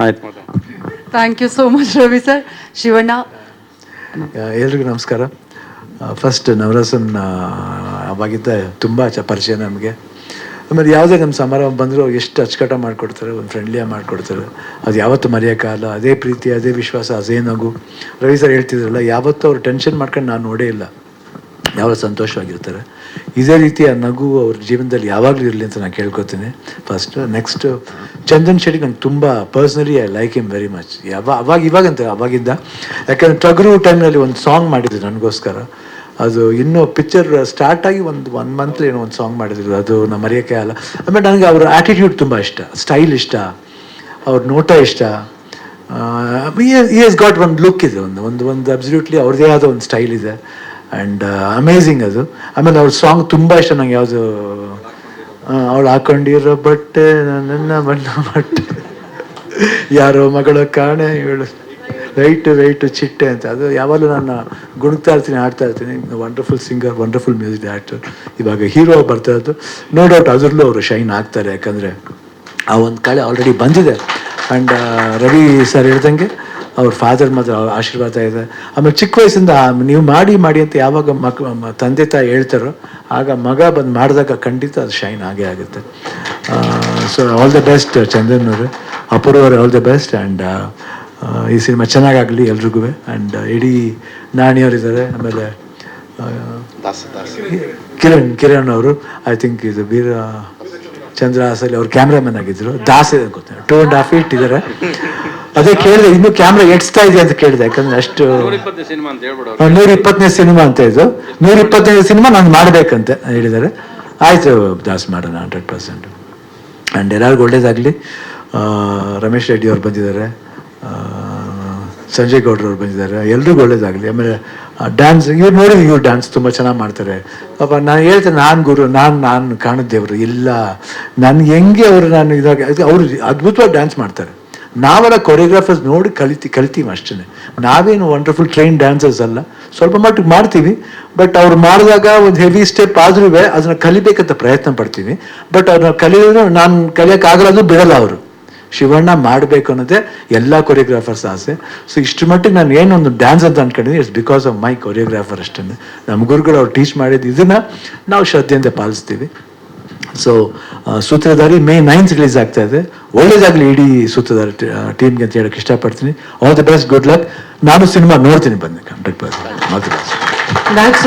ಆಯ್ತು. Thank you so much Ravi sir. Shivanna. ಎಲ್ರಿಗೂ ನಮಸ್ಕಾರ. ಫಸ್ಟ್ ನವರಸನ್ ಅವಾಗಿದ್ದ ತುಂಬ ಪರಿಚಯ ನಮಗೆ. ಆಮೇಲೆ ಯಾವುದೇ ನಮ್ಮ ಸಮಾರಂಭ ಬಂದರೂ ಎಷ್ಟು ಅಚ್ಚುಕಟ್ಟ ಮಾಡಿಕೊಡ್ತಾರೆ, ಒಂದು ಫ್ರೆಂಡ್ಲಿಯಾಗಿ ಮಾಡಿಕೊಡ್ತಾರೆ. ಅದು ಯಾವತ್ತೂ ಮರೆಯೋಕ್ಕಾಗಲ್ಲ. ಅದೇ ಪ್ರೀತಿ, ಅದೇ ವಿಶ್ವಾಸ, ಅದೇ ನಗು. ರವಿ ಸರ್ ಹೇಳ್ತಿದ್ರಲ್ಲ, ಯಾವತ್ತೂ ಅವ್ರು ಟೆನ್ಷನ್ ಮಾಡ್ಕೊಂಡು ನಾನು ನೋಡೇ ಇಲ್ಲ. ಯಾವಾಗ ಸಂತೋಷವಾಗಿರ್ತಾರೆ. ಇದೇ ರೀತಿ ಆ ನಗು ಅವ್ರ ಜೀವನದಲ್ಲಿ ಯಾವಾಗಲೂ ಇರಲಿ ಅಂತ ನಾನು ಕೇಳ್ಕೊತೀನಿ ಫಸ್ಟ್. ನೆಕ್ಸ್ಟು ಚಂದನ್ ಶೆಟ್ಟಿ ನಂಗೆ ತುಂಬ personally I like him very much. ಅವಾಗಿಂದ ಯಾಕಂದರೆ ಟಗರು ಟೈಮ್ನಲ್ಲಿ ಒಂದು ಸಾಂಗ್ ಮಾಡಿದ್ರು ನನಗೋಸ್ಕರ. ಅದು ಇನ್ನೂ ಪಿಕ್ಚರ್ ಸ್ಟಾರ್ಟ್ ಆಗಿ ಒನ್ ಮಂತ್ ಏನೋ ಒಂದು ಸಾಂಗ್ ಮಾಡಿದ್ರು. ಅದು ನಮ್ಮ ಮರೆಯೋಕ್ಕೆ ಆಗಲ್ಲ. ಆಮೇಲೆ ನನಗೆ ಅವ್ರ ಆ್ಯಟಿಟ್ಯೂಡ್ ತುಂಬ ಇಷ್ಟ, ಸ್ಟೈಲ್ ಇಷ್ಟ, ಅವ್ರ ನೋಟ ಇಷ್ಟ. ಈ ಹ್ಯಾಸ್ ಗಾಟ್ ಒಂದು ಲುಕ್ ಇದೆ, ಒಂದು ಅಬ್ಸಲ್ಯೂಟ್ಲಿ ಅವ್ರದ್ದೇ ಆದ ಒಂದು ಸ್ಟೈಲ್ ಇದೆ. ಆ್ಯಂಡ್ ಅಮೇಝಿಂಗ್ ಅದು. ಆಮೇಲೆ ಅವ್ರ ಸಾಂಗ್ ತುಂಬ ಇಷ್ಟ ನಂಗೆ. ಯಾವುದು ಅವಳು ಹಾಕೊಂಡಿರೋ ಬಟ್ಟೆ ನನ್ನ ಬಣ್ಣ ಬಟ್ಟೆ, ಯಾರೋ ಮಗಳ ಕಾಣೆ ಇವಳು ವೆಯ್ಟು ಚಿಟ್ಟೆ ಅಂತ. ಅದು ಯಾವಾಗಲೂ ನಾನು ಗುಣಗ್ತಾ ಇರ್ತೀನಿ, ಆಡ್ತಾ ಇರ್ತೀನಿ. Wonderful singer, wonderful music director. ಇವಾಗ ಹೀರೋ ಬರ್ತಾ ಇರೋದು ನೋ ಡೌಟ್ ಅದರಲ್ಲೂ ಅವರು ಶೈನ್ ಆಗ್ತಾರೆ. ಯಾಕಂದರೆ ಆ ಒಂದು ಕಳೆ ಆಲ್ರೆಡಿ ಬಂದಿದೆ. ಆ್ಯಂಡ್ ರವಿ ಸರ್ ಹೇಳ್ದಂಗೆ ಅವ್ರ ಫಾದರ್ ಮಾತ್ರ ಆಶೀರ್ವಾದ ಇದೆ. ಆಮೇಲೆ ಚಿಕ್ಕ ವಯಸ್ಸಿಂದ ನೀವು ಮಾಡಿ ಅಂತ ಯಾವಾಗ ತಂದೆ ತಾಯಿ ಹೇಳ್ತಾರೋ ಆಗ ಮಗ ಬಂದು ಮಾಡಿದಾಗ ಖಂಡಿತ ಅದು ಶೈನ್ ಆಗೇ ಆಗುತ್ತೆ. So all the best Chandan ಅವರು, ಅಪೂರ್ವರೇ ಆಲ್ ದ ಬೆಸ್ಟ್. ಆ್ಯಂಡ್ ಈ ಸಿನಿಮಾ ಚೆನ್ನಾಗಾಗಲಿ ಎಲ್ರಿಗೂ. ಆ್ಯಂಡ್ ಇಡೀ ನಾಣಿಯವರಿದ್ದಾರೆ. ಆಮೇಲೆ ಕಿರಣ್ ಅವರು ಐ ಥಿಂಕ್ ಇದು ವೀರ ಚಂದ್ರಹಾಸಲ್ಲಿ ಅವ್ರು ಕ್ಯಾಮ್ರಾಮನ್ ಆಗಿದ್ರು. ದಾಸ್ ಗೊತ್ತಿಲ್ಲ, 2.5 feet ಇದ್ದಾರೆ. ಅದೇ ಕೇಳಿದೆ, ಇನ್ನೂ ಕ್ಯಾಮ್ರಾ ಎಡ್ಸ್ತಾ ಇದೆ ಅಂತ ಕೇಳಿದೆ. ಯಾಕಂದ್ರೆ ಅಷ್ಟು 120ನೇ ಸಿನಿಮಾ ಅಂತ ಇದು. 120ನೇ ಸಿನಿಮಾ ನಾನು ಮಾಡಬೇಕಂತ ಹೇಳಿದ್ದಾರೆ. ಆಯಿತು ದಾಸ್ ಮಾಡೋಣ 100%. ಆ್ಯಂಡ್ ಎಲ್ಲರಿಗೂ ಒಳ್ಳೇದಾಗಲಿ. ರಮೇಶ್ ರೆಡ್ಡಿ ಅವ್ರು ಬಂದಿದ್ದಾರೆ, ಸಂಜಯ್ ಗೌಡ್ರವ್ರು ಬಂದಿದ್ದಾರೆ. ಎಲ್ರಿಗೂ ಒಳ್ಳೇದಾಗಲಿ. ಆಮೇಲೆ ಡ್ಯಾನ್ಸ್ ಇವ್ರು ಡ್ಯಾನ್ಸ್ ತುಂಬ ಚೆನ್ನಾಗಿ ಮಾಡ್ತಾರೆ. ಪಾಪ ನಾನು ಹೇಳ್ತೇನೆ, ನಾನು ಗುರು, ನಾನು ಕಾಣಿದ್ದೇವರು ಇಲ್ಲ. ನನಗೆ ಹೆಂಗೆ ಅವರು ನಾನು ಇದಾಗ ಅವರು ಅದ್ಭುತವಾಗಿ ಡ್ಯಾನ್ಸ್ ಮಾಡ್ತಾರೆ. ನಾವೆಲ್ಲ ಕೊರಿಯೋಗ್ರಾಫರ್ಸ್ ನೋಡಿ ಕಲಿತೀವಿ ಅಷ್ಟೇ. ನಾವೇನು ವಂಡರ್ಫುಲ್ ಟ್ರೈನ್ ಡ್ಯಾನ್ಸರ್ಸ್ ಅಲ್ಲ, ಸ್ವಲ್ಪ ಮಟ್ಟಿಗೆ ಮಾಡ್ತೀವಿ. ಬಟ್ ಅವ್ರು ಮಾಡಿದಾಗ ಒಂದು ಹೆವಿ ಸ್ಟೆಪ್ ಆದ್ರೂ ಅದನ್ನು ಕಲಿಬೇಕಂತ ಪ್ರಯತ್ನ ಪಡ್ತೀವಿ. ಬಟ್ ಅವ್ರನ್ನ ಕಲಿಯೋದು ನಾನು ಕಲಿಯೋಕ್ಕಾಗಲ್ಲ, ಅದು ಬಿಡಲ್ಲ ಅವರು. ಶಿವಣ್ಣ ಮಾಡಬೇಕು ಅನ್ನೋದೇ ಎಲ್ಲ ಕೊರಿಯೋಗ್ರಾಫರ್ಸ್ ಆಸೆ. ಸೊ ಇಷ್ಟು ಮಟ್ಟಿಗೆ ನಾನು ಏನೊಂದು ಡ್ಯಾನ್ಸ್ ಅಂತ ಅಂದ್ಕೊಂಡಿದ್ದೀನಿ, it's because of my choreographer ಅಷ್ಟೇ. ನಮ್ಮ ಗುರುಗಳು ಅವ್ರು ಟೀಚ್ ಮಾಡಿದ್ದು ಇದನ್ನು ನಾವು ಶ್ರದ್ಧೆಯಿಂದ ಪಾಲಿಸ್ತೀವಿ. ಸೊ ಸೂತ್ರಧಾರಿ May 9th ರಿಲೀಸ್ ಆಗ್ತಾ ಇದೆ. ಒಳ್ಳೇದಾಗಲಿ ಇಡೀ ಸೂತ್ರಧಾರಿ ಟೀಮ್ಗೆ ಅಂತ ಹೇಳಕ್ಕೆ ಇಷ್ಟಪಡ್ತೀನಿ. All the best, good luck. ನಾನು ಸಿನಿಮಾ ನೋಡ್ತೀನಿ, ಬಂದೆ 100%. All the best.